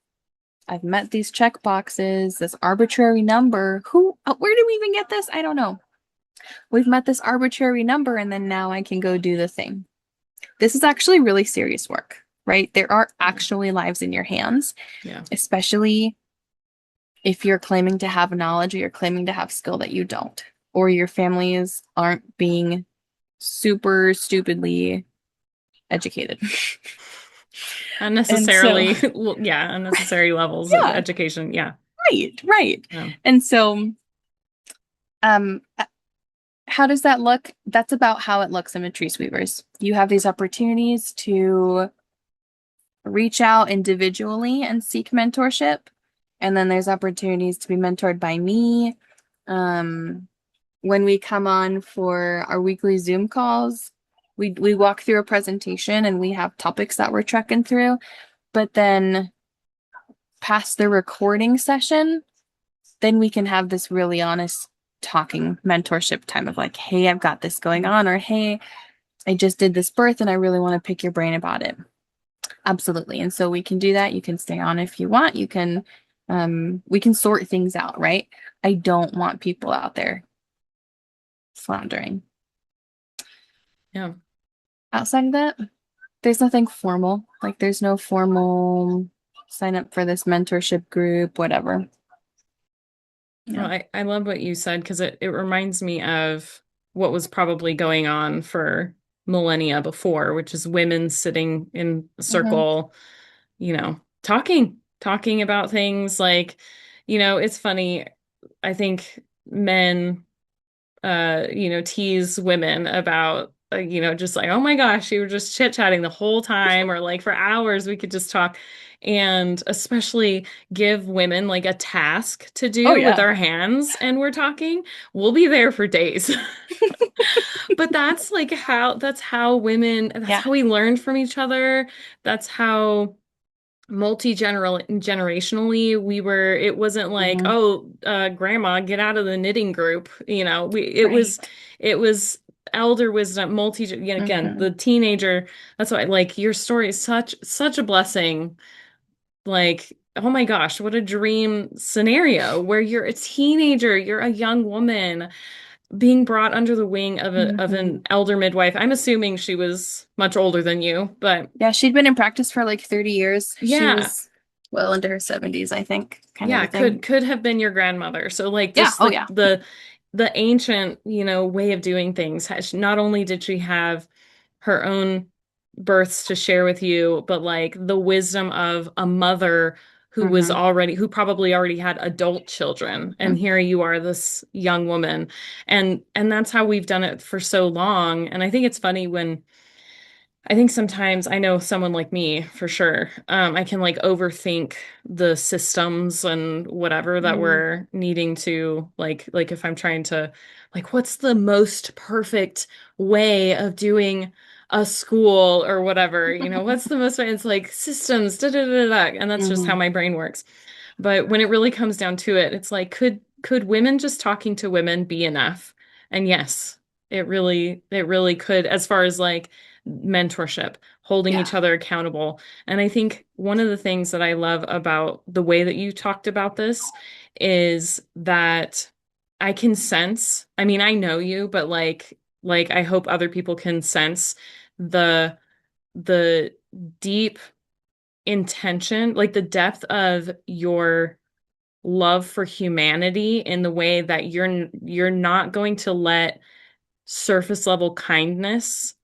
I've met these check boxes, this arbitrary number. Where do we even get this? I don't know. We've met this arbitrary number, and then now I can go do the thing. This is actually really serious work, right? There are actually lives in your hands, Yeah. especially if you're claiming to have knowledge or you're claiming to have skill that you don't, or your families aren't being super stupidly educated. And so, Unnecessarily, yeah, unnecessary levels of yeah, education. Yeah. right, right. Yeah. And so, um, how does that look? That's about how it looks in Matriz Weavers. You have these opportunities to reach out individually and seek mentorship. And then there's opportunities to be mentored by me. Um, when we come on for our weekly Zoom calls, we walk through a presentation and we have topics that we're trekking through. But then past the recording session, then we can have this really honest talking mentorship time of like, hey, I've got this going on, or hey, I just did this birth and I really want to pick your brain about it. Absolutely. And so we can do that. You can stay on if you want. We can sort things out, right? I don't want people out there floundering. Yeah. Outside of that, there's nothing formal. Like there's no formal sign up for this mentorship group, whatever. Well, Yeah. I love what you said because it reminds me of what was probably going on for millennia before, which is women sitting in a Hmm. circle, talking about things like, it's funny. I think men tease women about, just like, oh my gosh, you were just chit-chatting the whole time, or like for hours we could just talk. And especially give women like a task to Oh do with yeah. our hands and we're talking, we'll be there for days. But that's how women, that's Yeah. how we learned from each other. That's how generationally it wasn't like, Hmm. oh, grandma, get out of the knitting group, Right. it was elder wisdom, again, Hmm. the teenager. That's why, like, your story is such a blessing. Like, oh my gosh, what a dream scenario where you're a teenager, you're a young woman being brought under the wing of Hmm. an elder midwife. I'm assuming she was much older than you, but Yeah, she'd been in practice for like 30 years. She yeah. was well into her 70s, I think, kind of Yeah, a thing. could have been your grandmother. So like Yeah. just Oh the yeah. the ancient, way of doing things. Not only did she have her own births to share with you, but like the wisdom of a mother Hmm. who probably already had adult children. And here you are, this young woman. And that's how we've done it for so long. And I think it's funny when I think sometimes I know someone like me for sure. I can like overthink the systems and whatever that Hmm. we're needing to like if I'm trying to like what's the most perfect way of doing a school or whatever, what's the most it's like systems da da da da and that's just how Hmm. my brain works. But when it really comes down to it, it's like could women just talking to women be enough? And yes, it really could as far as like mentorship, holding Yeah. each other accountable. And I think one of the things that I love about the way that you talked about this is that I can sense, I mean, I know you, but like I hope other people can sense the the deep intention, like the depth of your love for humanity in the way that you're not going to let surface level kindness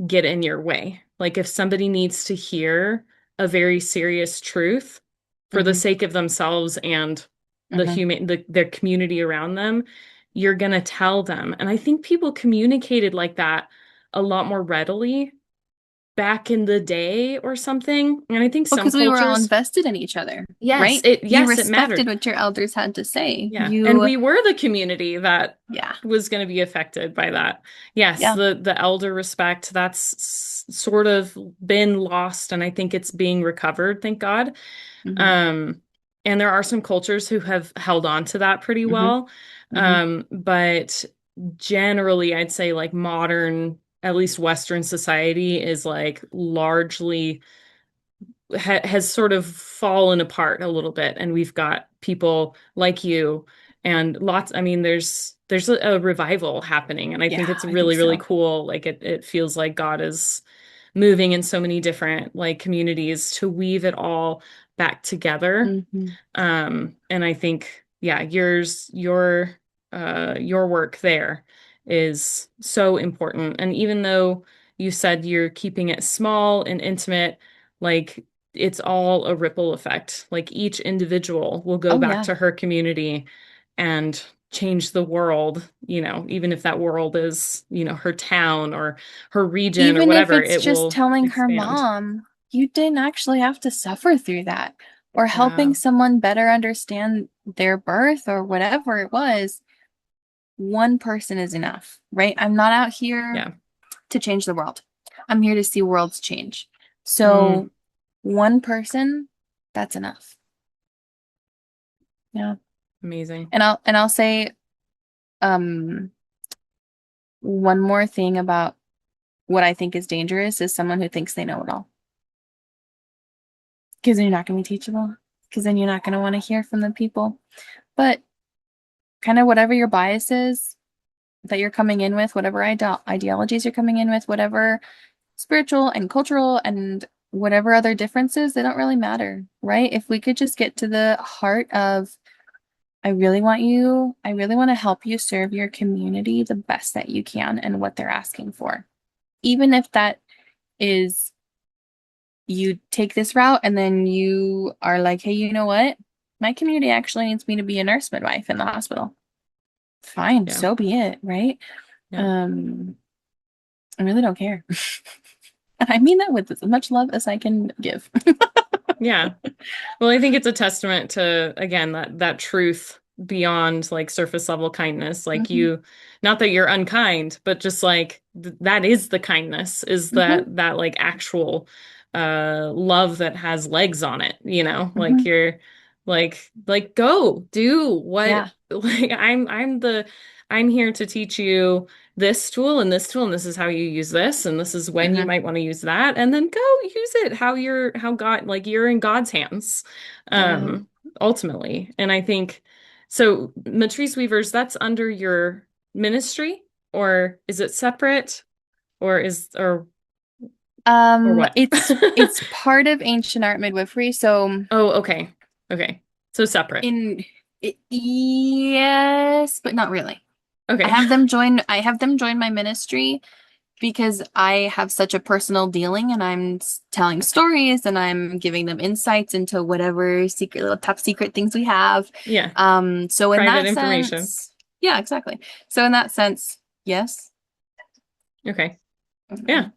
get in your way. Like if somebody needs to hear a very serious truth for the Hmm. sake of themselves and Hmm. their community around them, you're going to tell them. And I think people communicated like that a lot more readily back in the day or something. And I think Well, some because we were all cultures, invested in each other, yes, right? it You yes, it respected mattered. what your elders had to say. Yeah. And You, we were the community that yeah, was going to be affected by that. Yes, yeah. the elder respect, that's sort of been lost, and I think it's being recovered, thank God. Hmm. Um, and there are some cultures who have held on to that pretty Hmm. well. Hmm. But generally, I'd say like modern, at least Western society is like largely has sort of fallen apart a little bit, and we've got people like you and lots. I mean, there's a revival happening, and I think Yeah, it's I think really, really so. cool. Like it feels like God is moving in so many different like communities to weave it all back together. Hmm. And I think, yeah, your work there is so important. And even though you said you're keeping it small and intimate, like it's all a ripple effect. Like each individual will go Oh, back yeah. to her community and change the world, even if that world is, her town or her region or Even if whatever, it's it just will telling her expand. mom, you didn't actually have to suffer through that, or Yeah. helping someone better understand their birth or whatever it was, one person is enough, right? I'm not out here Yeah. to change the world. I'm here to see worlds change. Mm, So one person, that's enough. Yeah. amazing. And I'll say um one more thing about what I think is dangerous is someone who thinks they know it all. Because then you're not going to be teachable. Because then you're not going to want to hear from the people. But kind of whatever your bias is that you're coming in with, whatever ideologies you're coming in with, whatever spiritual and cultural and whatever other differences, they don't really matter, right? If we could just get to the heart of, I really want to help you serve your community the best that you can and what they're asking for. Even if that is you take this route and then you are like, hey, you know what? My community actually needs me to be a nurse midwife in the hospital. Fine, Yeah. so be it, right? Yeah. Um, I really don't care. And I mean that with as much love as I can give. Yeah. Well, I think it's a testament to, again, that truth beyond like surface level kindness. Like Hmm. not that you're unkind, but just like that is the kindness, is Hmm. that like actual love that has legs on it, like Hmm. you're like go do what Yeah. like I'm here to teach you this tool and this tool, and this is how you use this, and this is when you Hmm. might want to use that, and then go use it how God, like you're in God's hands, Yeah. um, ultimately. And I think so. Matriz Weavers, that's under your ministry, or is it separate, or or what? It's part of ancient art midwifery. So Oh, okay, okay, so separate. yes, but not really. Okay, I have them join my ministry because I have such a personal dealing and I'm telling stories and I'm giving them insights into whatever secret little top secret things we have. yeah, So in private that information. sense, yeah, exactly. So in that sense, yes. Okay, Mm, yeah,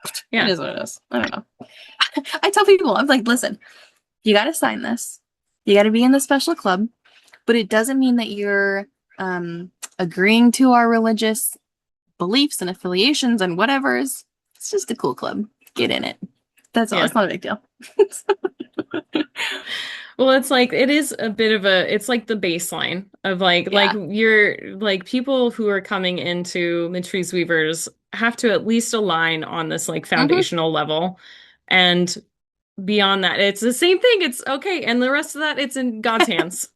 it yeah, is what it is. I don't know. I tell people, I'm like, listen, you got to sign this. You got to be in the special club, but it doesn't mean that you're agreeing to our religious beliefs and affiliations and whatever's. It's just a cool club. Get in it. That's all. yeah. It's not a big deal. Well, it's like it is a bit of it's like the baseline of like Yeah. you're like people who are coming into Matriz Weavers have to at least align on this like Hmm. foundational level. And beyond that, it's the same thing. It's okay. And the rest of that, it's in God's hands.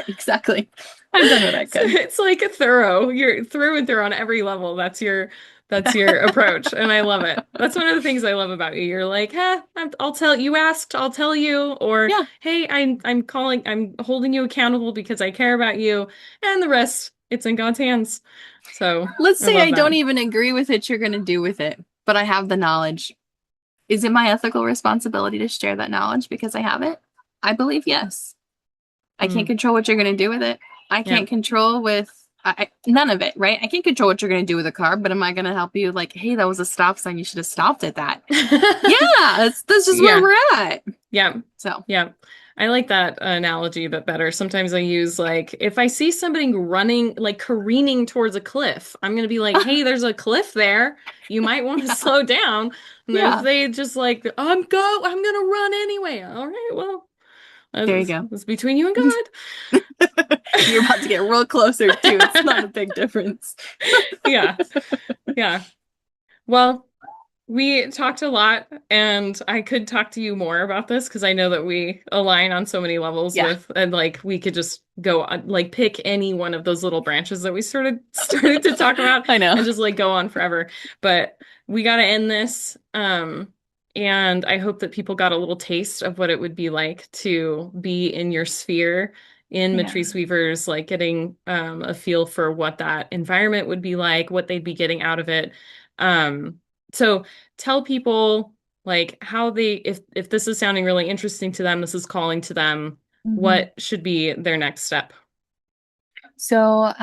Exactly. I've done what I So could. it's like a thorough. You're through and through on every level. That's your approach, and I love it. That's one of the things I love about you. You're like, I'll tell you asked, I'll tell you, or Yeah. hey, I'm holding you accountable because I care about you, and the rest, it's in God's hands. So Let's I say love I don't that. even agree with it, you're going to do with it, but I have the knowledge. Is it my ethical responsibility to share that knowledge because I have it? I believe yes. I can't Mm, control what you're going to do with it. I yeah, can't control with none of it, right? I can't control what you're going to do with a car, but am I going to help you? Like, hey, that was a stop sign. You should have stopped at that. Yeah, that's just where we're at. Yeah. So, yeah. I like that analogy a bit better. Sometimes I use like, if I see somebody running, like careening towards a cliff, I'm going to be like, hey, there's a cliff there. You might want to slow down. And if they just like, I'm going to run anyway. All right, well, there you go. It's between you and God. You're about to get real closer too. It's not a big difference. Yeah. Well, we talked a lot, and I could talk to you more about this because I know that we align on so many levels and like we could just go like pick any one of those little branches that we started to talk about. I know. And just like go on forever. But we got to end this. And I hope that people got a little taste of what it would be like to be in your sphere in Matriz Weavers, like getting a feel for what that environment would be like, what they'd be getting out of it. So tell people like how if this is sounding really interesting to them, this is calling to them, what should be their next step? So,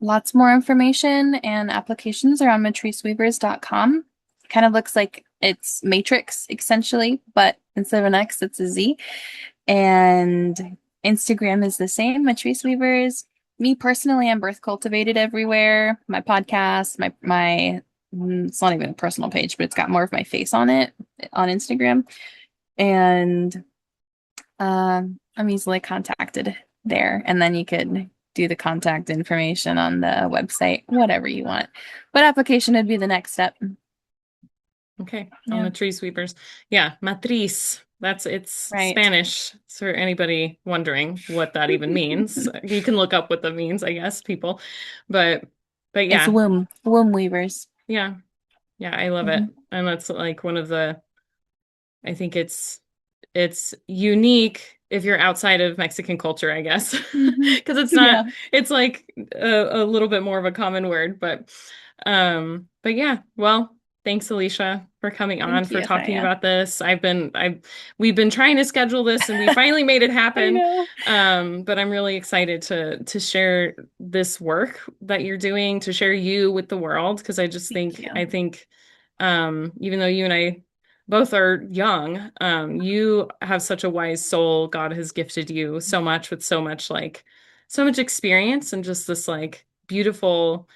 lots more information and applications are on matrizweavers.com. Kind of looks like it's Matrix essentially, but instead of an X, it's a Z. And Instagram is the same, Matriz Weavers. Me personally, I'm birth cultivated everywhere. My podcast, my it's not even a personal page, but it's got more of my face on it on Instagram. And I'm easily contacted there. And then you could do the contact information on the website, whatever you want. But application would be the next step. Okay, on Matriz Weavers. Yeah, Matriz. It's Spanish. For anybody wondering what that even means. You can look up what that means, I guess, people. But yeah. It's womb weavers. Yeah. Yeah, I love it. And that's like one of the, I think it's unique if you're outside of Mexican culture, I guess. Because it's not, it's like a little bit more of a common word. But yeah, well, thanks, Alisha, for coming on, for talking about this. We've been trying to schedule this and we finally made it happen. But I'm really excited to share this work that you're doing, to share you with the world. Because I think, even though you and I both are young, you have such a wise soul. God has gifted you so much with so much experience and just this like beautiful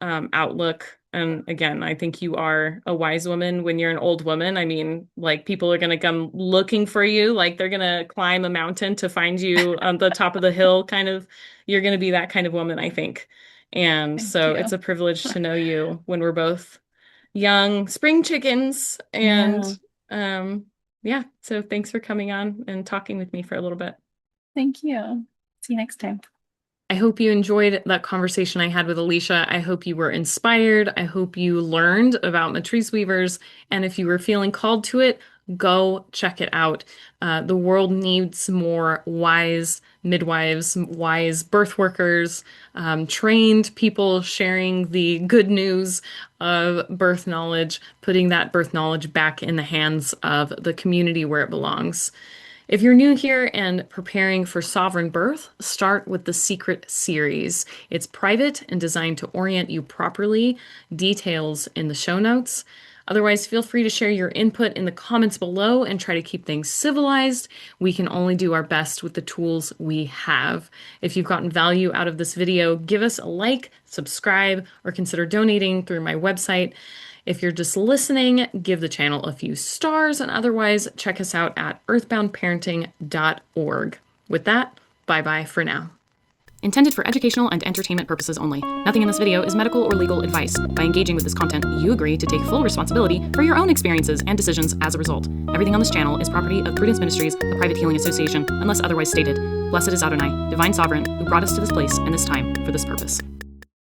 outlook. And again, I think you are a wise woman when you're an old woman. I mean, like people are going to come looking for you, like they're going to climb a mountain to find you on the top of the hill, kind of. You're going to be that kind of woman, I think. And so it's a privilege to know you when we're both young spring chickens. And so thanks for coming on and talking with me for a little bit. Thank you. See you next time. I hope you enjoyed that conversation I had with Alisha. I hope you were inspired. I hope you learned about Matriz Weavers. And if you were feeling called to it, go check it out. The world needs more wise midwives, wise birth workers, trained people sharing the good news of birth knowledge, putting that birth knowledge back in the hands of the community where it belongs. If you're new here and preparing for sovereign birth, start with the Secret series. It's private and designed to orient you properly. Details in the show notes. Otherwise, feel free to share your input in the comments below and try to keep things civilized. We can only do our best with the tools we have. If you've gotten value out of this video, give us a like, subscribe, or consider donating through my website. If you're just listening, give the channel a few stars, and otherwise check us out at earthboundparenting.org. With that, bye-bye for now. Intended for educational and entertainment purposes only. Nothing in this video is medical or legal advice. By engaging with this content, you agree to take full responsibility for your own experiences and decisions as a result. Everything on this channel is property of Prudence Ministries, a private healing association, unless otherwise stated. Blessed is Adonai, divine sovereign, who brought us to this place and this time for this purpose.